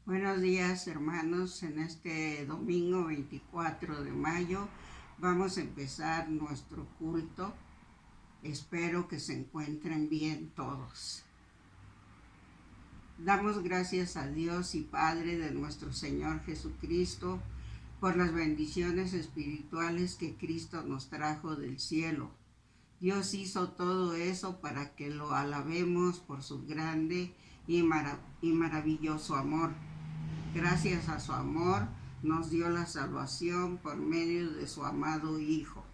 Buenos días, hermanos. En este domingo 24 de mayo vamos a empezar nuestro culto. Espero que se encuentren bien todos. Damos gracias a Dios y Padre de nuestro Señor Jesucristo por las bendiciones espirituales que Cristo nos trajo del cielo. Dios hizo todo eso para que lo alabemos por su grande y maravilloso amor. Gracias a su amor nos dio la salvación por medio de su amado Hijo.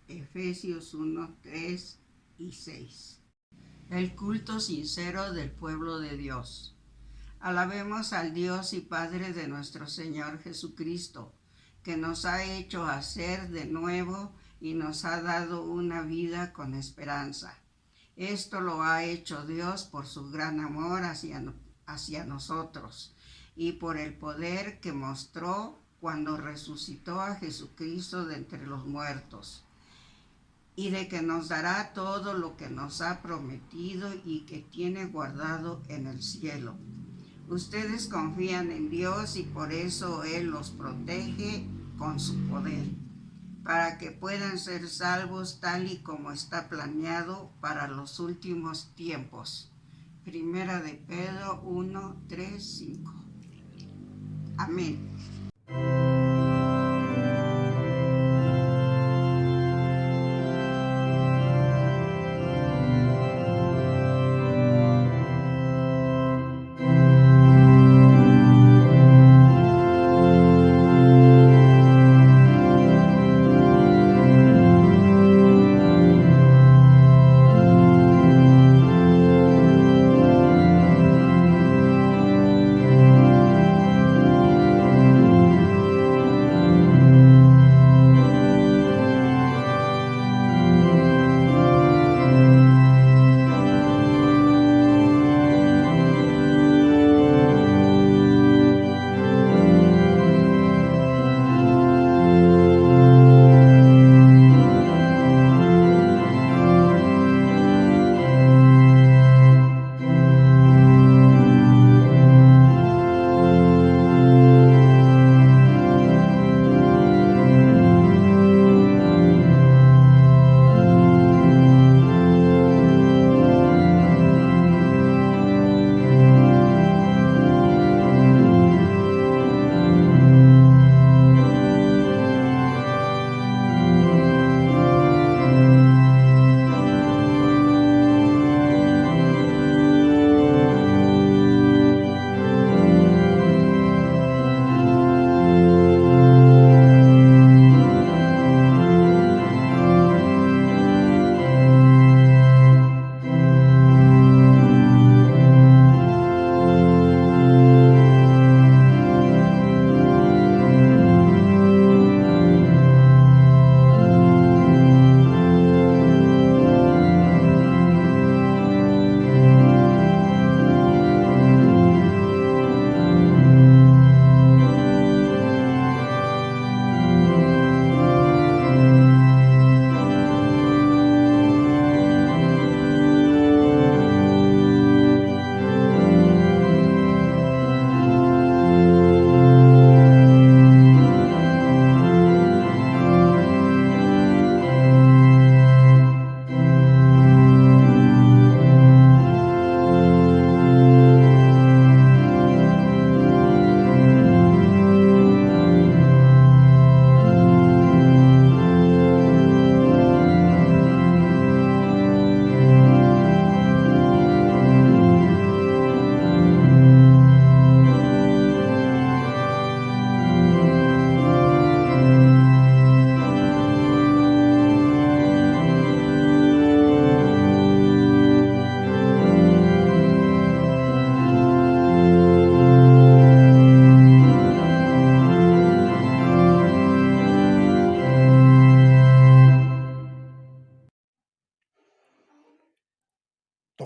Efesios 1, 3 y 6. El culto sincero del pueblo de Dios. Alabemos al Dios y Padre de nuestro Señor Jesucristo, que nos ha hecho hacer de nuevo y nos ha dado una vida con esperanza. Esto lo ha hecho Dios por su gran amor hacia nosotros y por el poder que mostró cuando resucitó a Jesucristo de entre los muertos, y de que nos dará todo lo que nos ha prometido y que tiene guardado en el cielo. Ustedes confían en Dios y por eso Él los protege con su poder, para que puedan ser salvos tal y como está planeado para los últimos tiempos. Primera de Pedro 1, 3, 5. Amén.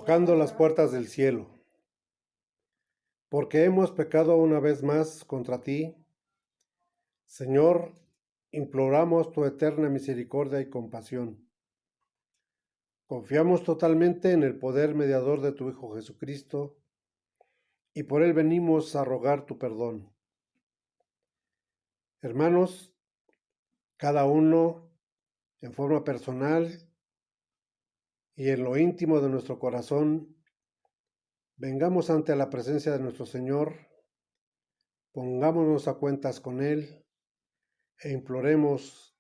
Tocando las puertas del cielo. Porque hemos pecado una vez más contra ti, Señor, imploramos tu eterna misericordia y compasión. Confiamos totalmente en el poder mediador de tu Hijo Jesucristo, y por él venimos a rogar tu perdón. Hermanos, cada uno en forma personal y en lo íntimo de nuestro corazón, vengamos ante la presencia de nuestro Señor, pongámonos a cuentas con Él e imploremos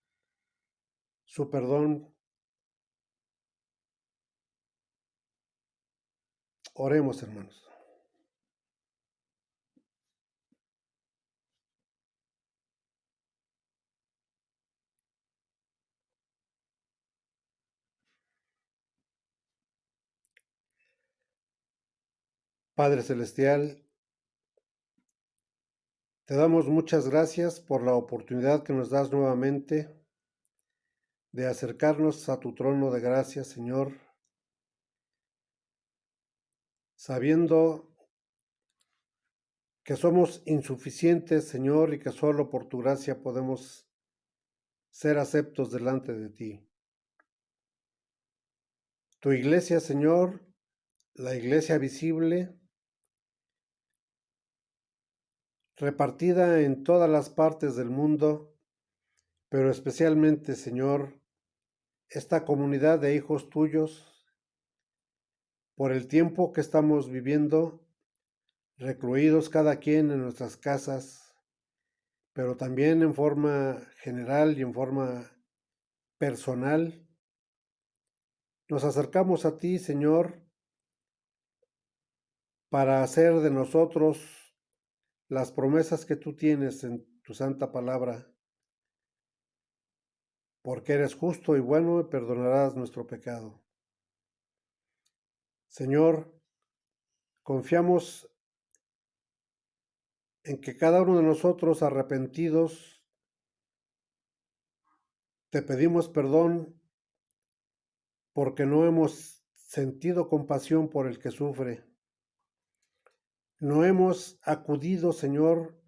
su perdón. Oremos, hermanos. Padre Celestial, te damos muchas gracias por la oportunidad que nos das nuevamente de acercarnos a tu trono de gracia, Señor, sabiendo que somos insuficientes, Señor, y que solo por tu gracia podemos ser aceptos delante de ti. Tu iglesia, Señor, la iglesia visible, repartida en todas las partes del mundo, pero especialmente, Señor, esta comunidad de hijos tuyos, por el tiempo que estamos viviendo, recluidos cada quien en nuestras casas, pero también en forma general y en forma personal, nos acercamos a ti, Señor, para hacer de nosotros las promesas que tú tienes en tu santa palabra, porque eres justo y bueno y perdonarás nuestro pecado. Señor, confiamos en que cada uno de nosotros arrepentidos te pedimos perdón porque no hemos sentido compasión por el que sufre. No hemos acudido, Señor,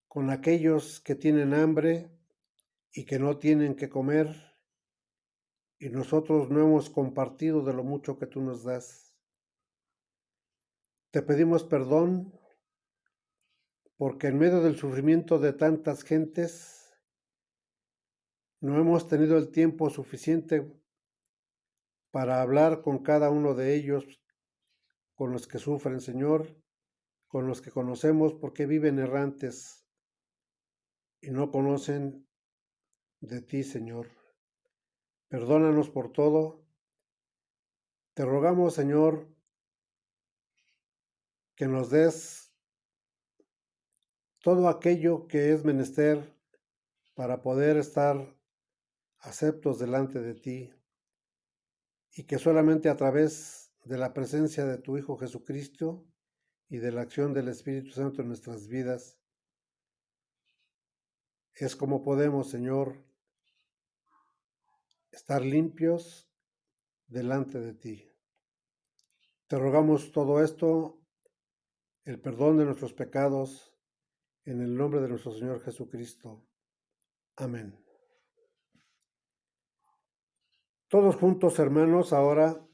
con aquellos que tienen hambre y que no tienen que comer, y nosotros no hemos compartido de lo mucho que tú nos das. Te pedimos perdón porque en medio del sufrimiento de tantas gentes no hemos tenido el tiempo suficiente para hablar con cada uno de ellos, con los que sufren, Señor, con los que conocemos porque viven errantes y no conocen de ti, Señor. Perdónanos por todo. Te rogamos, Señor, que nos des todo aquello que es menester para poder estar aceptos delante de ti, y que solamente a través de la presencia de tu Hijo Jesucristo y de la acción del Espíritu Santo en nuestras vidas es como podemos, Señor, estar limpios delante de ti. Te rogamos todo esto, el perdón de nuestros pecados, en el nombre de nuestro Señor Jesucristo. Amén. Todos juntos, hermanos, ahora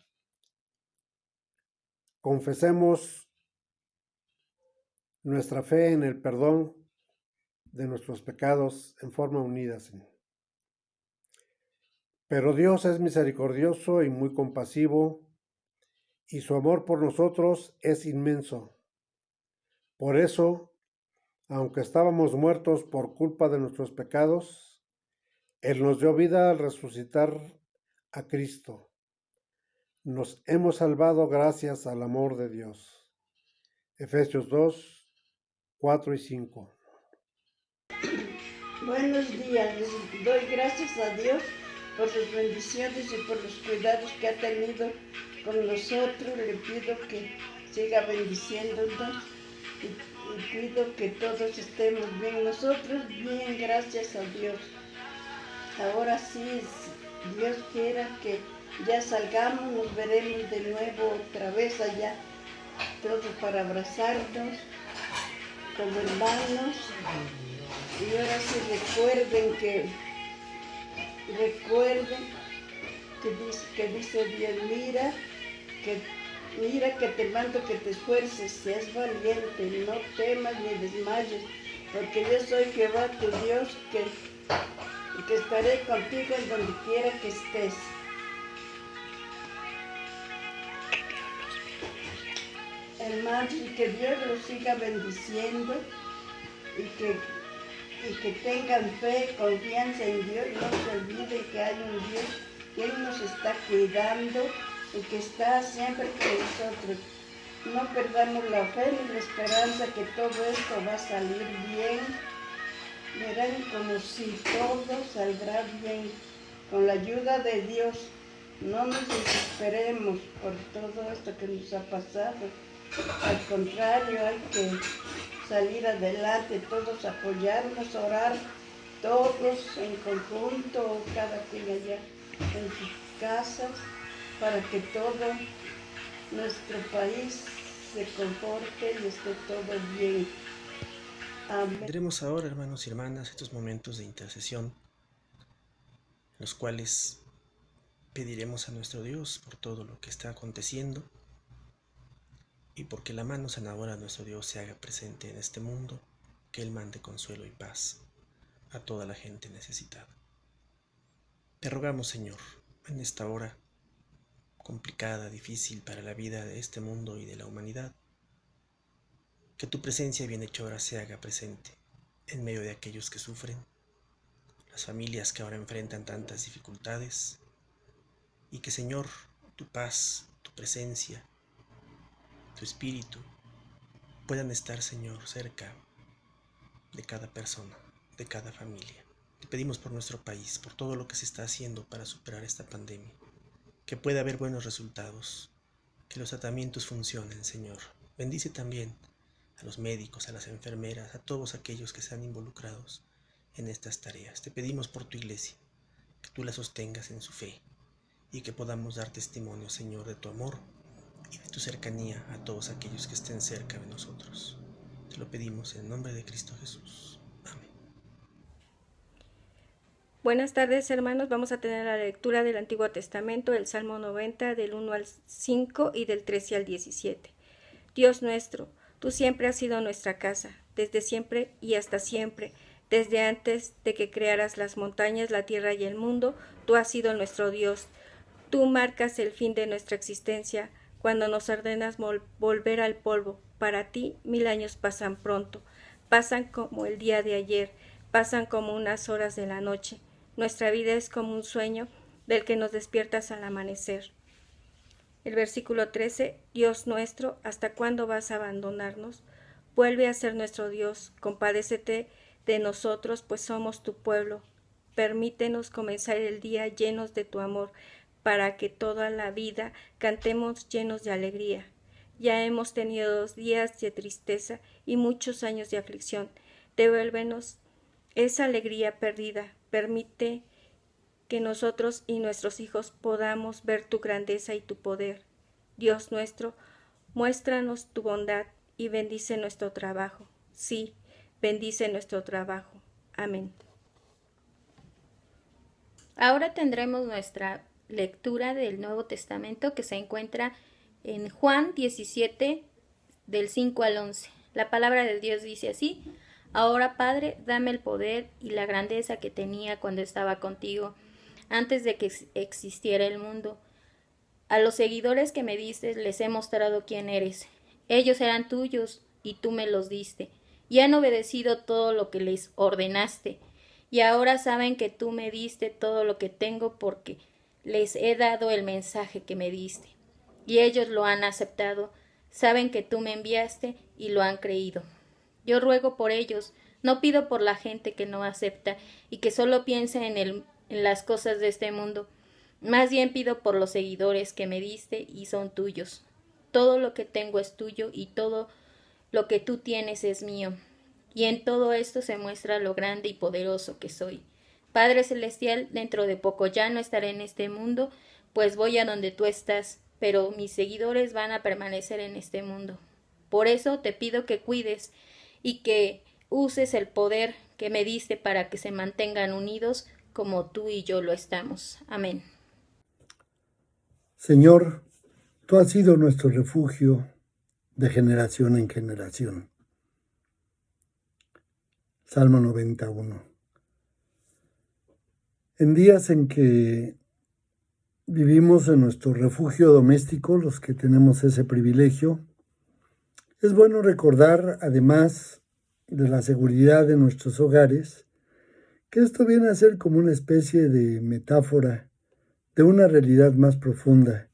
confesemos nuestra fe en el perdón de nuestros pecados en forma unida, Señor. Pero Dios es misericordioso y muy compasivo, y su amor por nosotros es inmenso. Por eso, aunque estábamos muertos por culpa de nuestros pecados, Él nos dio vida al resucitar a Cristo. Nos hemos salvado gracias al amor de Dios. Efesios 2, 4 y 5. Buenos días, les doy gracias a Dios por sus bendiciones y por los cuidados que ha tenido con nosotros. Le pido que siga bendiciéndonos y pido que todos estemos bien. Nosotros bien, gracias a Dios. Ahora sí, si Dios quiera que ya salgamos, nos veremos de nuevo otra vez allá, todos para abrazarnos como hermanos. Y ahora sí recuerden que dice Dios, mira, que Mira que te mando que te esfuerces, seas valiente, no temas ni desmayes, porque yo soy Jehová tu Dios, que estaré contigo en donde quiera que estés. Hermanos, y que Dios los siga bendiciendo y que tengan fe, confianza en Dios, y no se olviden que hay un Dios que Él nos está cuidando y que está siempre con nosotros. No perdamos la fe ni la esperanza que todo esto va a salir bien. Verán como si todo saldrá bien. Con la ayuda de Dios, no nos desesperemos por todo esto que nos ha pasado. Al contrario, hay que salir adelante, todos apoyarnos, orar, todos en conjunto, cada quien allá en sus casas, para que todo nuestro país se comporte y esté todo bien. Amén. Tendremos ahora, hermanos y hermanas, estos momentos de intercesión, en los cuales pediremos a nuestro Dios por todo lo que está aconteciendo y porque la mano sanadora de nuestro Dios se haga presente en este mundo, que Él mande consuelo y paz a toda la gente necesitada. Te rogamos, Señor, en esta hora complicada, difícil para la vida de este mundo y de la humanidad, que tu presencia bienhechora se haga presente en medio de aquellos que sufren, las familias que ahora enfrentan tantas dificultades, y que, Señor, tu paz, tu presencia, tu espíritu puedan estar, Señor, cerca de cada persona, de cada familia. Te pedimos por nuestro país, por todo lo que se está haciendo para superar esta pandemia, que pueda haber buenos resultados, que los tratamientos funcionen, Señor. Bendice también a los médicos, a las enfermeras, a todos aquellos que sean involucrados en estas tareas. Te pedimos por tu iglesia, que tú la sostengas en su fe y que podamos dar testimonio, Señor, de tu amor y de tu cercanía a todos aquellos que estén cerca de nosotros. Te lo pedimos en el nombre de Cristo Jesús. Amén. Buenas tardes, hermanos. Vamos a tener la lectura del Antiguo Testamento, el Salmo 90, del 1 al 5 y del 13 al 17. Dios nuestro, tú siempre has sido nuestra casa, desde siempre y hasta siempre. Desde antes de que crearas las montañas, la tierra y el mundo, tú has sido nuestro Dios. Tú marcas el fin de nuestra existencia cuando nos ordenas volver al polvo. Para ti 1000 años pasan pronto, pasan como el día de ayer, pasan como unas horas de la noche. Nuestra vida es como un sueño del que nos despiertas al amanecer. El versículo 13, Dios nuestro, ¿hasta cuándo vas a abandonarnos? Vuelve a ser nuestro Dios, compadécete de nosotros, pues somos tu pueblo. Permítenos comenzar el día llenos de tu amor, para que toda la vida cantemos llenos de alegría. Ya hemos tenido 2 días de tristeza y muchos años de aflicción. Devuélvenos esa alegría perdida. Permite que nosotros y nuestros hijos podamos ver tu grandeza y tu poder. Dios nuestro, muéstranos tu bondad y bendice nuestro trabajo. Sí, bendice nuestro trabajo. Amén. Ahora tendremos nuestra lectura del Nuevo Testamento, que se encuentra en Juan 17, del 5 al 11. La palabra de Dios dice así: Ahora, Padre, dame el poder y la grandeza que tenía cuando estaba contigo, antes de que existiera el mundo. A los seguidores que me diste les he mostrado quién eres. Ellos eran tuyos y tú me los diste, y han obedecido todo lo que les ordenaste. Y ahora saben que tú me diste todo lo que tengo porque les he dado el mensaje que me diste. Y ellos lo han aceptado, saben que tú me enviaste y lo han creído. Yo ruego por ellos, no pido por la gente que no acepta y que solo piensa en las cosas de este mundo. Más bien pido por los seguidores que me diste y son tuyos. Todo lo que tengo es tuyo y todo lo que tú tienes es mío. Y en todo esto se muestra lo grande y poderoso que soy. Padre Celestial, dentro de poco ya no estaré en este mundo, pues voy a donde tú estás, pero mis seguidores van a permanecer en este mundo. Por eso te pido que cuides y que uses el poder que me diste para que se mantengan unidos como tú y yo lo estamos. Amén. Señor, Tú has sido nuestro refugio de generación en generación. Salmo 91. En días en que vivimos en nuestro refugio doméstico, los que tenemos ese privilegio, es bueno recordar, además de la seguridad de nuestros hogares, que esto viene a ser como una especie de metáfora de una realidad más profunda,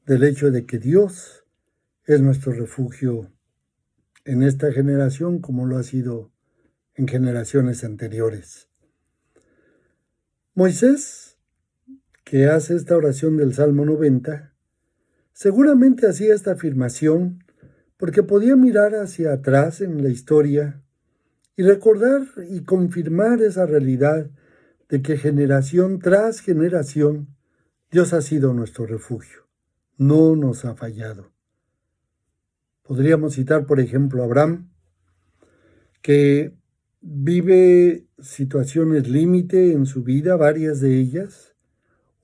del hecho de que Dios es nuestro refugio en esta generación como lo ha sido en generaciones anteriores. Moisés, que hace esta oración del Salmo 90, seguramente hacía esta afirmación porque podía mirar hacia atrás en la historia y recordar y confirmar esa realidad de que generación tras generación Dios ha sido nuestro refugio, no nos ha fallado. Podríamos citar, por ejemplo, a Abraham, que vive situaciones límite en su vida, varias de ellas.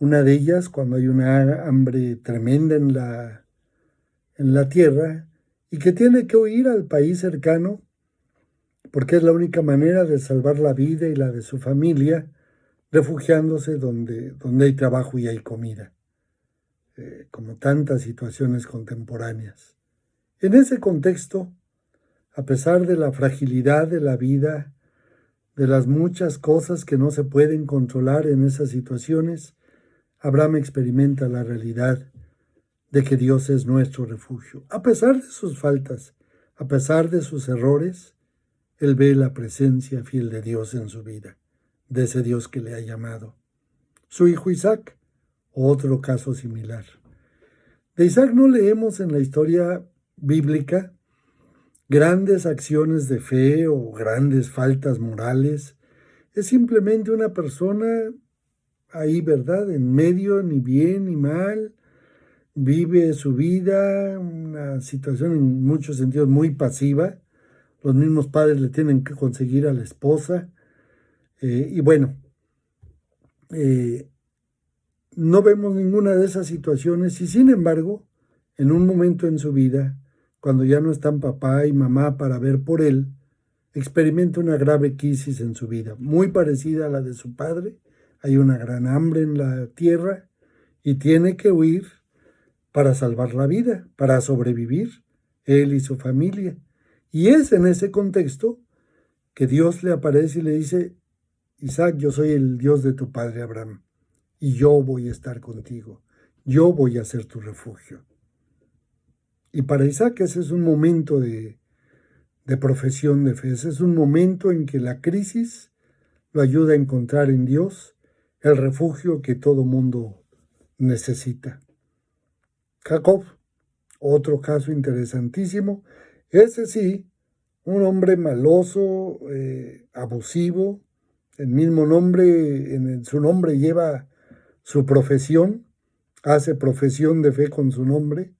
Una de ellas, cuando hay una hambre tremenda en la tierra, y que tiene que huir al país cercano, porque es la única manera de salvar la vida y la de su familia, refugiándose donde hay trabajo y hay comida, como tantas situaciones contemporáneas. En ese contexto, a pesar de la fragilidad de la vida, de las muchas cosas que no se pueden controlar en esas situaciones, Abraham experimenta la realidad de que Dios es nuestro refugio. A pesar de sus faltas, a pesar de sus errores, él ve la presencia fiel de Dios en su vida, de ese Dios que le ha llamado. Su hijo Isaac, otro caso similar. De Isaac no leemos en la historia bíblica grandes acciones de fe o grandes faltas morales. Es simplemente una persona ahí, ¿verdad? En medio, ni bien ni mal. Vive su vida, una situación en muchos sentidos muy pasiva. Los mismos padres le tienen que conseguir a la esposa. No vemos ninguna de esas situaciones y sin embargo, en un momento en su vida, cuando ya no están papá y mamá para ver por él, experimenta una grave crisis en su vida, muy parecida a la de su padre. Hay una gran hambre en la tierra y tiene que huir para salvar la vida, para sobrevivir, él y su familia. Y es en ese contexto que Dios le aparece y le dice: Isaac, yo soy el Dios de tu padre Abraham, y yo voy a estar contigo, yo voy a ser tu refugio. Y para Isaac ese es un momento de profesión de fe, ese es un momento en que la crisis lo ayuda a encontrar en Dios el refugio que todo mundo necesita. Jacob, otro caso interesantísimo, ese sí, un hombre maloso, abusivo, el mismo nombre, su nombre lleva su profesión, hace profesión de fe con su nombre,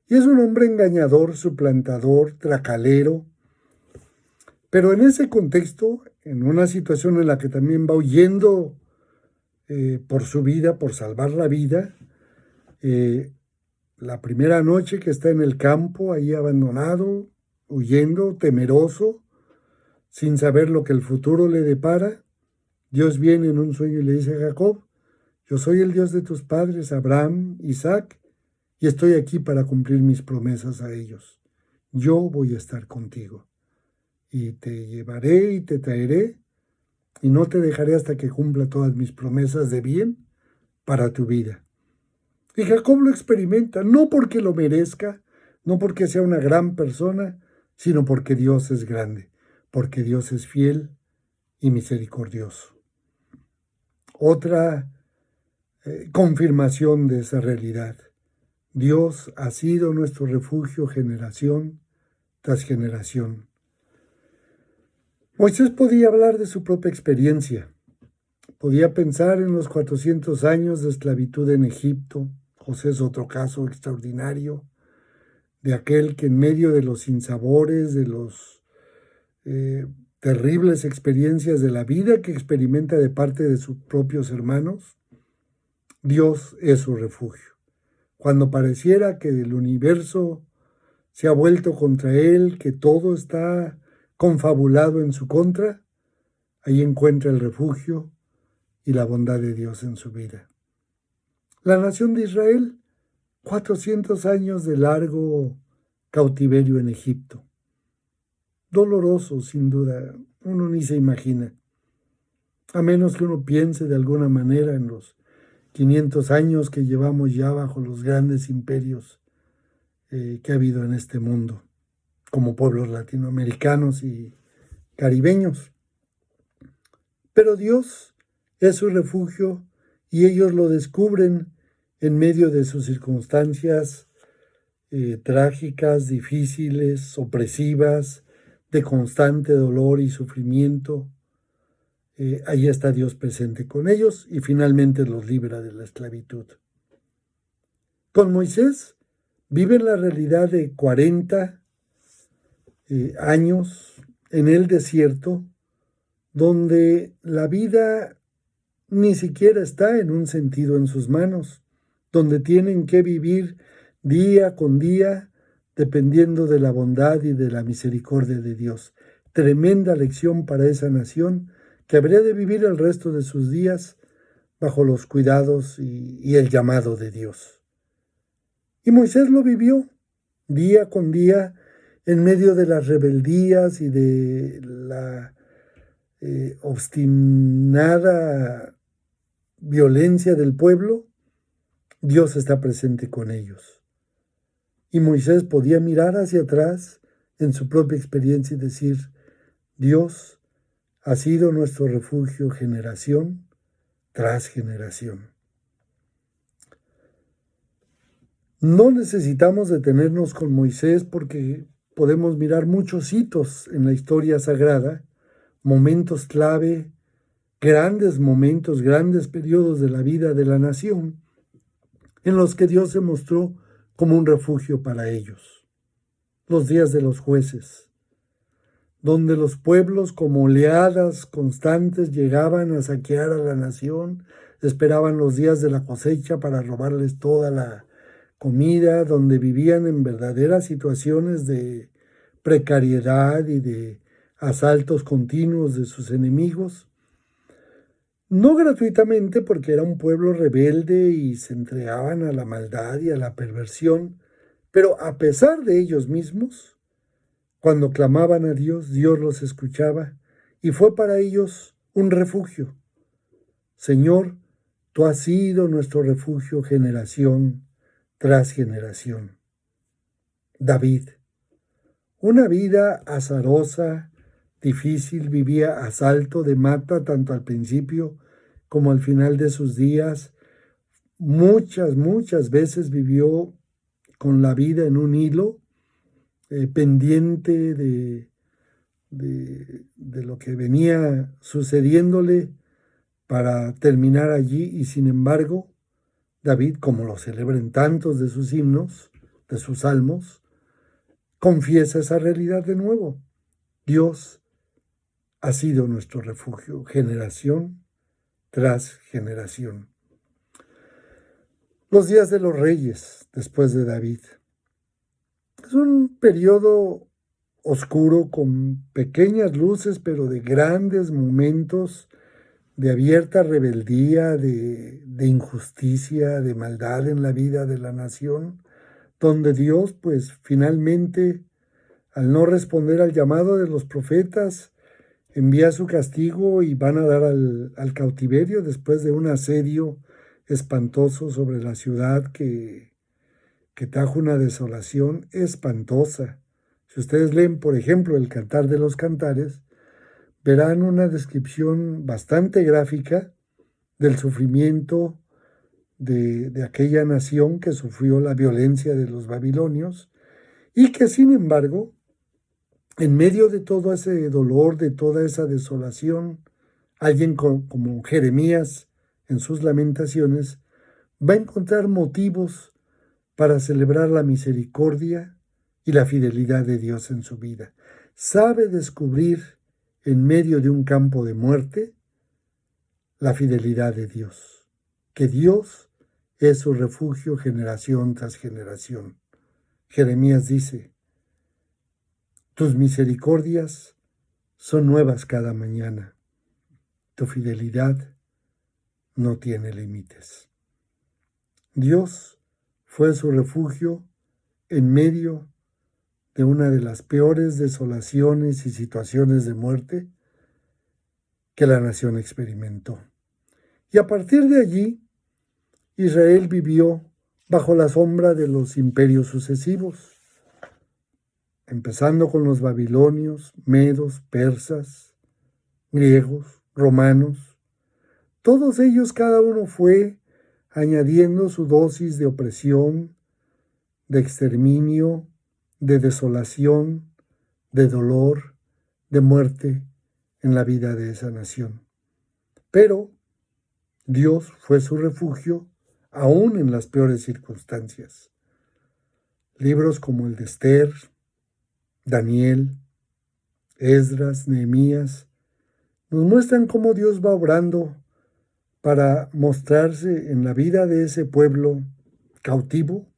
y es un hombre engañador, suplantador, tracalero. Pero en ese contexto, en una situación en la que también va huyendo por su vida, por salvar la vida, la primera noche que está en el campo, ahí abandonado, huyendo, temeroso, sin saber lo que el futuro le depara, Dios viene en un sueño y le dice a Jacob: yo soy el Dios de tus padres, Abraham, Isaac, y estoy aquí para cumplir mis promesas a ellos. Yo voy a estar contigo, y te llevaré y te traeré, y no te dejaré hasta que cumpla todas mis promesas de bien para tu vida. Y Jacob lo experimenta, no porque lo merezca, no porque sea una gran persona, sino porque Dios es grande, porque Dios es fiel y misericordioso. Otra confirmación de esa realidad. Dios ha sido nuestro refugio generación tras generación. Moisés podía hablar de su propia experiencia. Podía pensar en los 400 años de esclavitud en Egipto. José es otro caso extraordinario, de aquel que en medio de los sinsabores, de los terribles experiencias de la vida que experimenta de parte de sus propios hermanos, Dios es su refugio. cuando pareciera que el universo se ha vuelto contra él, que todo está confabulado en su contra, ahí encuentra el refugio y la bondad de Dios en su vida. La nación de Israel, 400 años de largo cautiverio en Egipto. Doloroso, sin duda, uno ni se imagina. A menos que uno piense de alguna manera en los 500 años que llevamos ya bajo los grandes imperios que ha habido en este mundo, como pueblos latinoamericanos y caribeños. Pero Dios es su refugio y ellos lo descubren en medio de sus circunstancias trágicas, difíciles, opresivas, de constante dolor y sufrimiento. Ahí está Dios presente con ellos y finalmente los libra de la esclavitud. Con Moisés viven la realidad de 40 años en el desierto, donde la vida ni siquiera está en un sentido en sus manos, donde tienen que vivir día con día dependiendo de la bondad y de la misericordia de Dios. Tremenda lección para esa nación que habría de vivir el resto de sus días bajo los cuidados y el llamado de Dios. Y Moisés lo vivió día con día en medio de las rebeldías y de la obstinada violencia del pueblo. Dios está presente con ellos. Y Moisés podía mirar hacia atrás en su propia experiencia y decir, Dios ha sido nuestro refugio generación tras generación. No necesitamos detenernos con Moisés porque podemos mirar muchos hitos en la historia sagrada, momentos clave, grandes momentos, grandes periodos de la vida de la nación, en los que Dios se mostró como un refugio para ellos. Los días de los jueces, donde los pueblos como oleadas constantes llegaban a saquear a la nación, esperaban los días de la cosecha para robarles toda la comida, donde vivían en verdaderas situaciones de precariedad y de asaltos continuos de sus enemigos, no gratuitamente porque era un pueblo rebelde y se entregaban a la maldad y a la perversión, pero a pesar de ellos mismos, cuando clamaban a Dios, Dios los escuchaba y fue para ellos un refugio. Señor, tú has sido nuestro refugio generación tras generación. David, una vida azarosa, difícil, vivía a salto de mata tanto al principio como al final de sus días. Muchas veces vivió con la vida en un hilo, pendiente de lo que venía sucediéndole para terminar allí y sin embargo David, como lo celebran tantos de sus himnos, de sus salmos, confiesa esa realidad de nuevo. Dios ha sido nuestro refugio, generación tras generación. Los días de los reyes, después de David. Es un periodo oscuro con pequeñas luces, pero de grandes momentos de abierta rebeldía, de injusticia, de maldad en la vida de la nación, donde Dios, pues finalmente, al no responder al llamado de los profetas, envía su castigo y van a dar al cautiverio después de un asedio espantoso sobre la ciudad que trajo una desolación espantosa. Si ustedes leen, por ejemplo, el Cantar de los Cantares, verán una descripción bastante gráfica del sufrimiento de aquella nación que sufrió la violencia de los babilonios y que, sin embargo, en medio de todo ese dolor, de toda esa desolación, alguien como Jeremías en sus lamentaciones va a encontrar motivos para celebrar la misericordia y la fidelidad de Dios en su vida. Sabe descubrir en medio de un campo de muerte la fidelidad de Dios, que Dios es su refugio generación tras generación. Jeremías dice, tus misericordias son nuevas cada mañana. Tu fidelidad no tiene límites. Dios fue su refugio en medio de una de las peores desolaciones y situaciones de muerte que la nación experimentó. Y a partir de allí, Israel vivió bajo la sombra de los imperios sucesivos, empezando con los babilonios, medos, persas, griegos, romanos. Todos ellos, cada uno fue añadiendo su dosis de opresión, de exterminio, de desolación, de dolor, de muerte en la vida de esa nación. Pero Dios fue su refugio aún en las peores circunstancias. Libros como el de Esther, Daniel, Esdras, Nehemías, nos muestran cómo Dios va obrando para mostrarse en la vida de ese pueblo cautivo,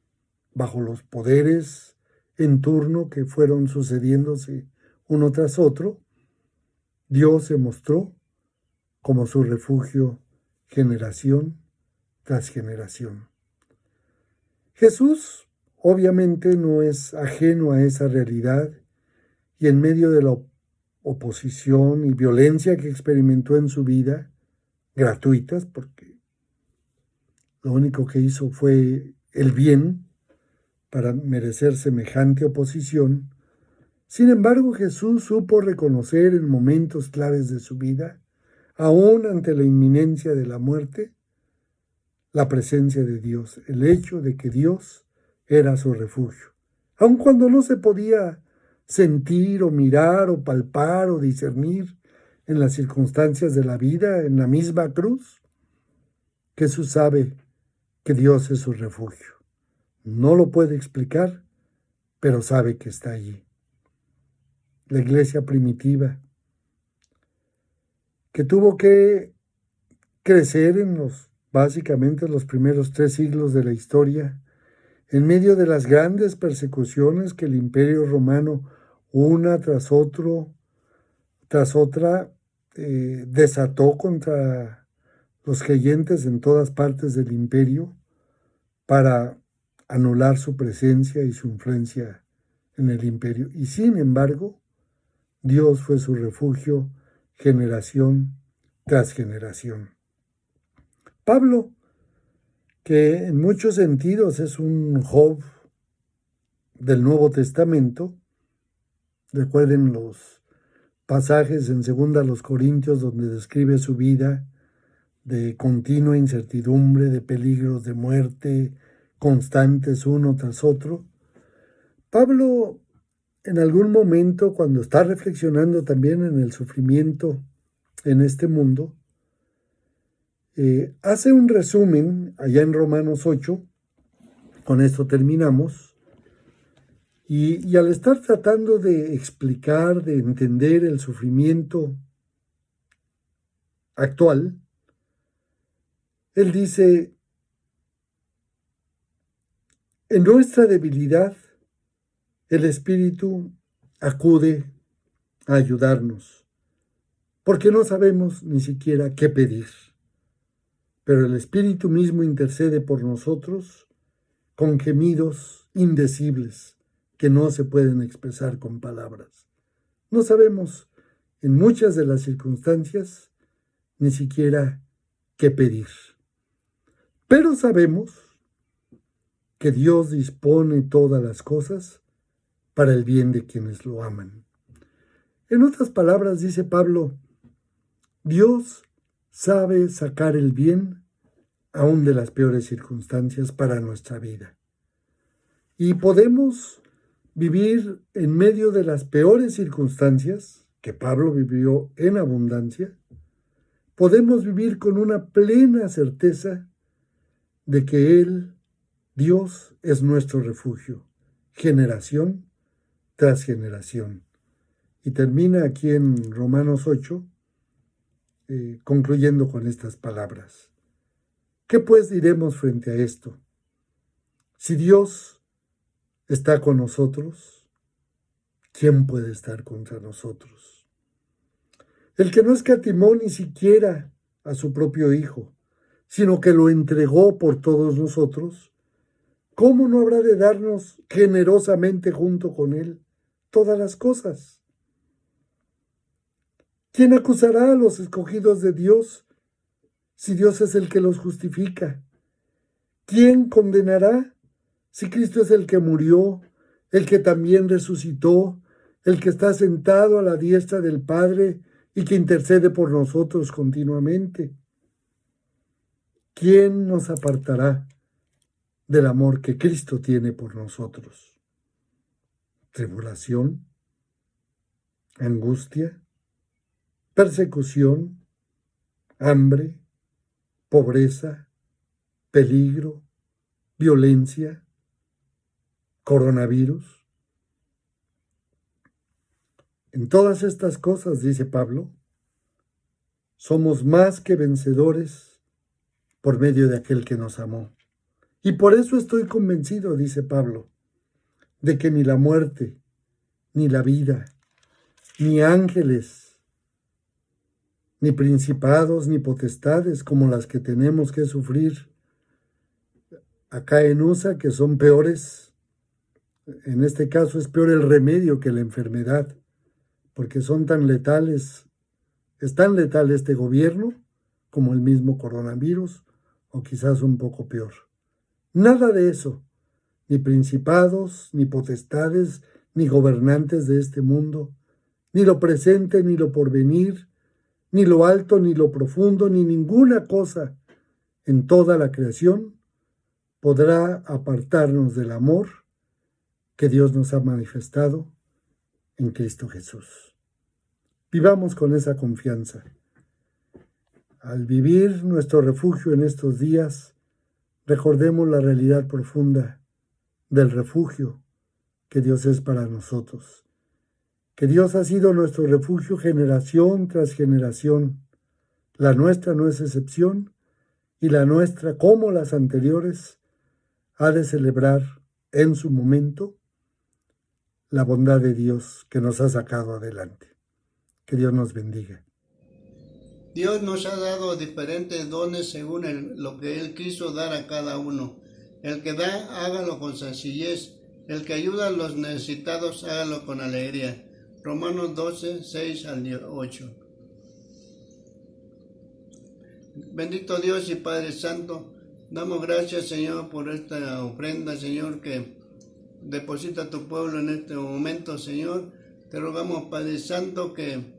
bajo los poderes en turno que fueron sucediéndose uno tras otro. Dios se mostró como su refugio generación tras generación. Jesús obviamente no es ajeno a esa realidad y en medio de la oposición y violencia que experimentó en su vida, gratuitas, porque lo único que hizo fue el bien para merecer semejante oposición. Sin embargo, Jesús supo reconocer en momentos claves de su vida, aún ante la inminencia de la muerte, la presencia de Dios, el hecho de que Dios era su refugio. Aun cuando no se podía sentir o mirar o palpar o discernir en las circunstancias de la vida, en la misma cruz, Jesús sabe que Dios es su refugio. No lo puede explicar, pero sabe que está allí. La iglesia primitiva, que tuvo que crecer básicamente los primeros 3 siglos de la historia, en medio de las grandes persecuciones que el Imperio Romano, una tras otra, desató contra los creyentes en todas partes del imperio para anular su presencia y su influencia en el imperio. Y sin embargo, Dios fue su refugio generación tras generación. Pablo, que en muchos sentidos es un Job del Nuevo Testamento, recuerden los pasajes en 2 Corintios donde describe su vida de continua incertidumbre, de peligros de muerte constantes uno tras otro. Pablo, en algún momento, cuando está reflexionando también en el sufrimiento en este mundo, hace un resumen allá en Romanos 8, con esto terminamos, y al estar tratando de explicar, de entender el sufrimiento actual, él dice, en nuestra debilidad, el Espíritu acude a ayudarnos, porque no sabemos ni siquiera qué pedir. Pero el Espíritu mismo intercede por nosotros con gemidos indecibles que no se pueden expresar con palabras. No sabemos, en muchas de las circunstancias, ni siquiera qué pedir. Pero sabemos que Dios dispone todas las cosas para el bien de quienes lo aman. En otras palabras, dice Pablo, Dios sabe sacar el bien aún de las peores circunstancias para nuestra vida. Y podemos vivir en medio de las peores circunstancias, que Pablo vivió en abundancia, podemos vivir con una plena certeza de que Él, Dios, es nuestro refugio, generación tras generación. Y termina aquí en Romanos 8, concluyendo con estas palabras. ¿Qué pues diremos frente a esto? Si Dios está con nosotros, ¿quién puede estar contra nosotros? El que no escatimó ni siquiera a su propio Hijo, sino que lo entregó por todos nosotros, ¿cómo no habrá de darnos generosamente junto con Él todas las cosas? ¿Quién acusará a los escogidos de Dios si Dios es el que los justifica? ¿Quién condenará si Cristo es el que murió, el que también resucitó, el que está sentado a la diestra del Padre y que intercede por nosotros continuamente? ¿Quién nos apartará del amor que Cristo tiene por nosotros? ¿Tribulación? ¿Angustia? ¿Persecución? ¿Hambre? ¿Pobreza? ¿Peligro? ¿Violencia? ¿Coronavirus? En todas estas cosas, dice Pablo, somos más que vencedores por medio de aquel que nos amó. Y por eso estoy convencido, dice Pablo, de que ni la muerte, ni la vida, ni ángeles, ni principados, ni potestades como las que tenemos que sufrir acá en USA, que son peores. En este caso es peor el remedio que la enfermedad, porque son tan letales, es tan letal este gobierno como el mismo coronavirus, o quizás un poco peor. Nada de eso, ni principados, ni potestades, ni gobernantes de este mundo, ni lo presente, ni lo porvenir, ni lo alto, ni lo profundo, ni ninguna cosa en toda la creación podrá apartarnos del amor que Dios nos ha manifestado en Cristo Jesús. Vivamos con esa confianza. Al vivir nuestro refugio en estos días, recordemos la realidad profunda del refugio que Dios es para nosotros. Que Dios ha sido nuestro refugio generación tras generación. La nuestra no es excepción y la nuestra, como las anteriores, ha de celebrar en su momento la bondad de Dios que nos ha sacado adelante. Que Dios nos bendiga. Dios nos ha dado diferentes dones según lo que Él quiso dar a cada uno. El que da, hágalo con sencillez. El que ayuda a los necesitados, hágalo con alegría. Romanos 12, 6 al 8. Bendito Dios y Padre Santo, damos gracias, Señor, por esta ofrenda, Señor, que deposita tu pueblo en este momento, Señor. Te rogamos, Padre Santo, que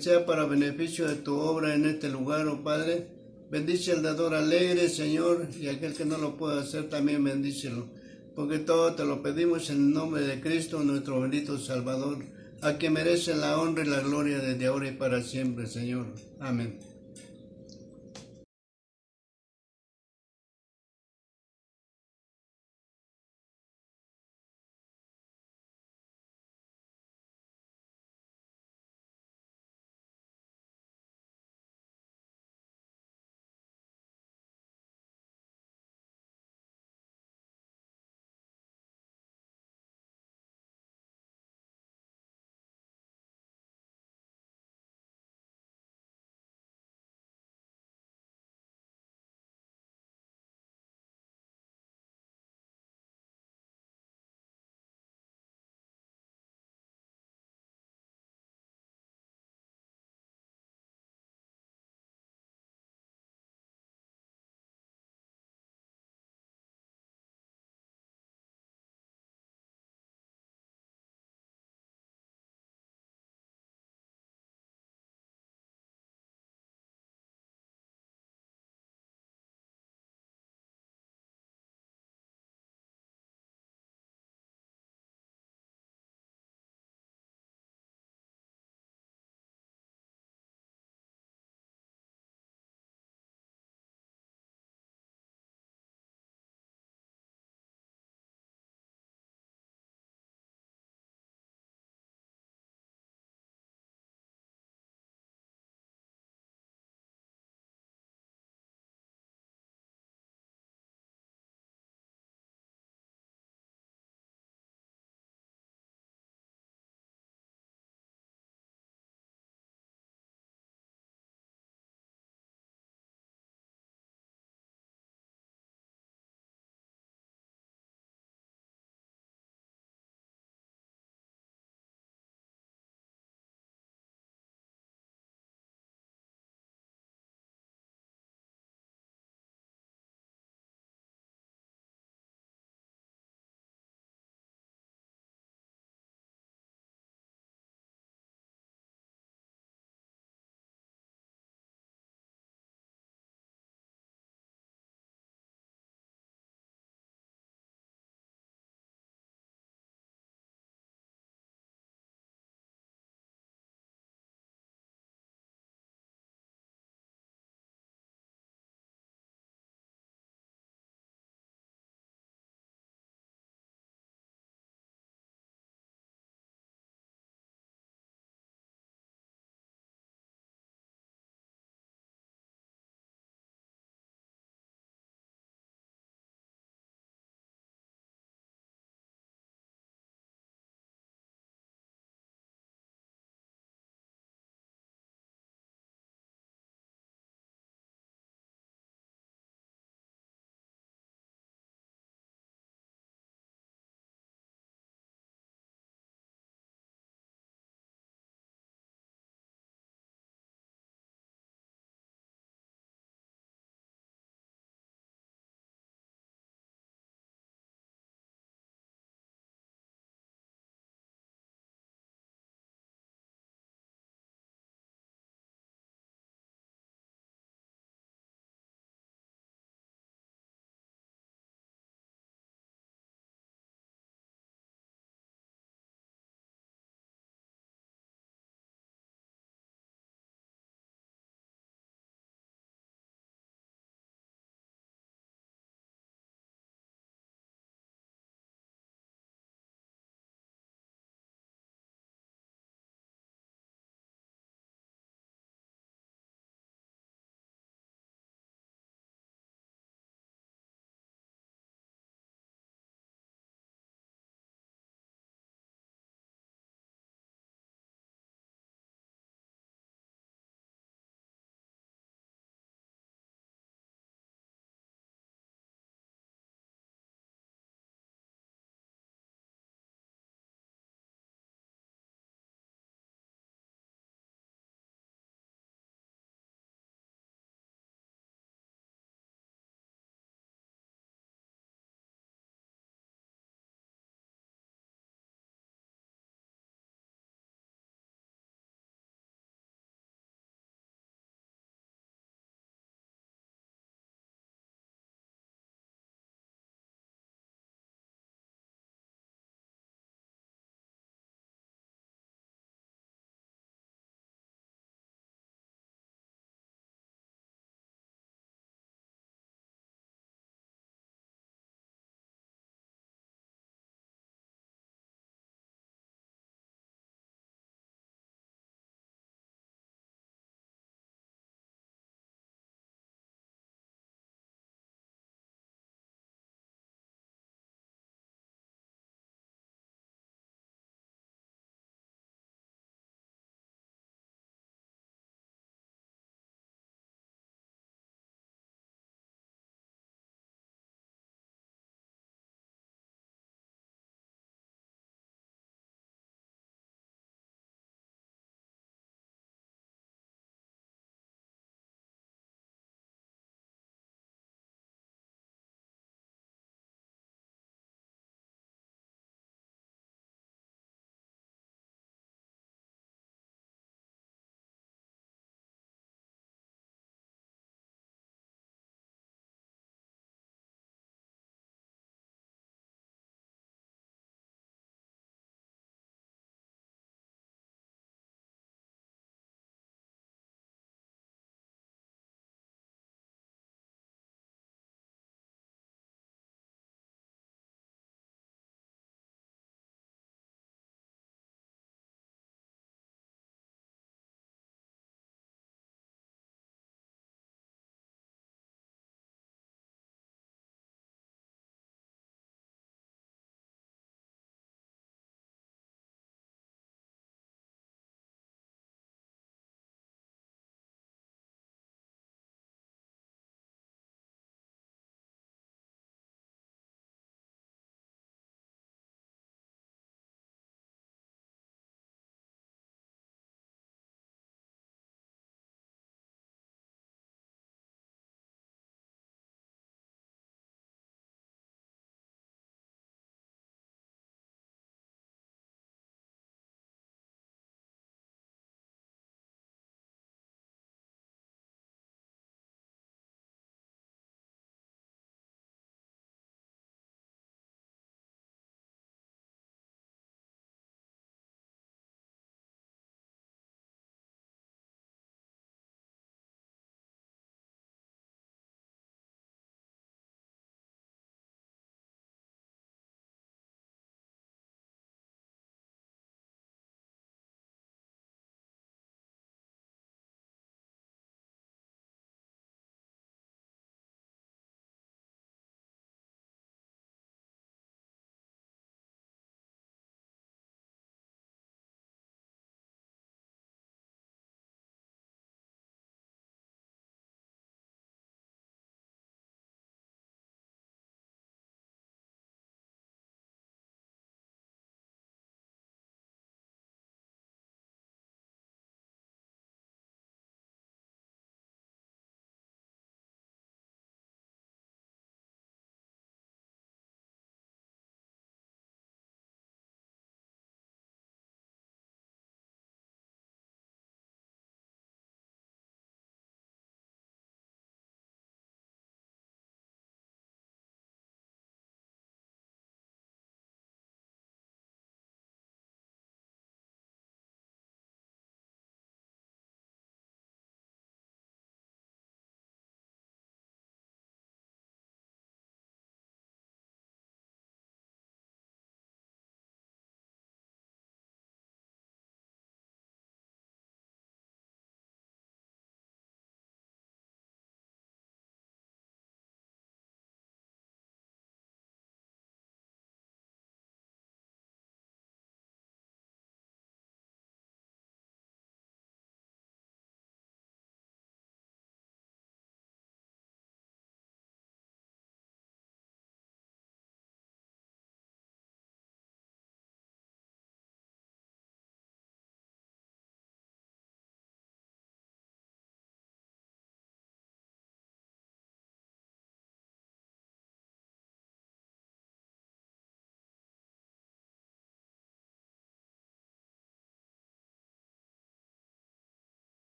sea para beneficio de tu obra en este lugar, oh Padre. Bendice al dador alegre, Señor, y aquel que no lo pueda hacer también bendícelo. Porque todo te lo pedimos en el nombre de Cristo, nuestro bendito Salvador, a quien merece la honra y la gloria desde ahora y para siempre, Señor. Amén.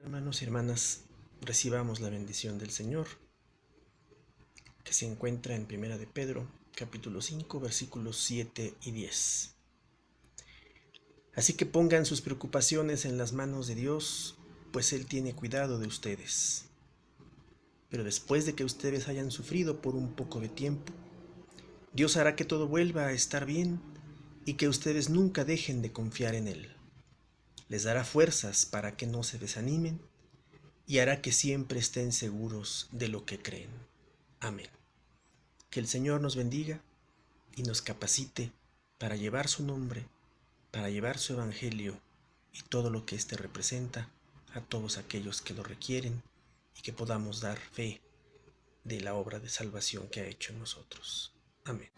Hermanos y hermanas, recibamos la bendición del Señor, que se encuentra en 1 de Pedro, capítulo 5, versículos 7 y 10. Así que pongan sus preocupaciones en las manos de Dios, pues Él tiene cuidado de ustedes. Pero después de que ustedes hayan sufrido por un poco de tiempo, Dios hará que todo vuelva a estar bien y que ustedes nunca dejen de confiar en Él. Les dará fuerzas para que no se desanimen y hará que siempre estén seguros de lo que creen. Amén. Que el Señor nos bendiga y nos capacite para llevar su nombre, para llevar su evangelio y todo lo que éste representa a todos aquellos que lo requieren y que podamos dar fe de la obra de salvación que ha hecho en nosotros. Amén.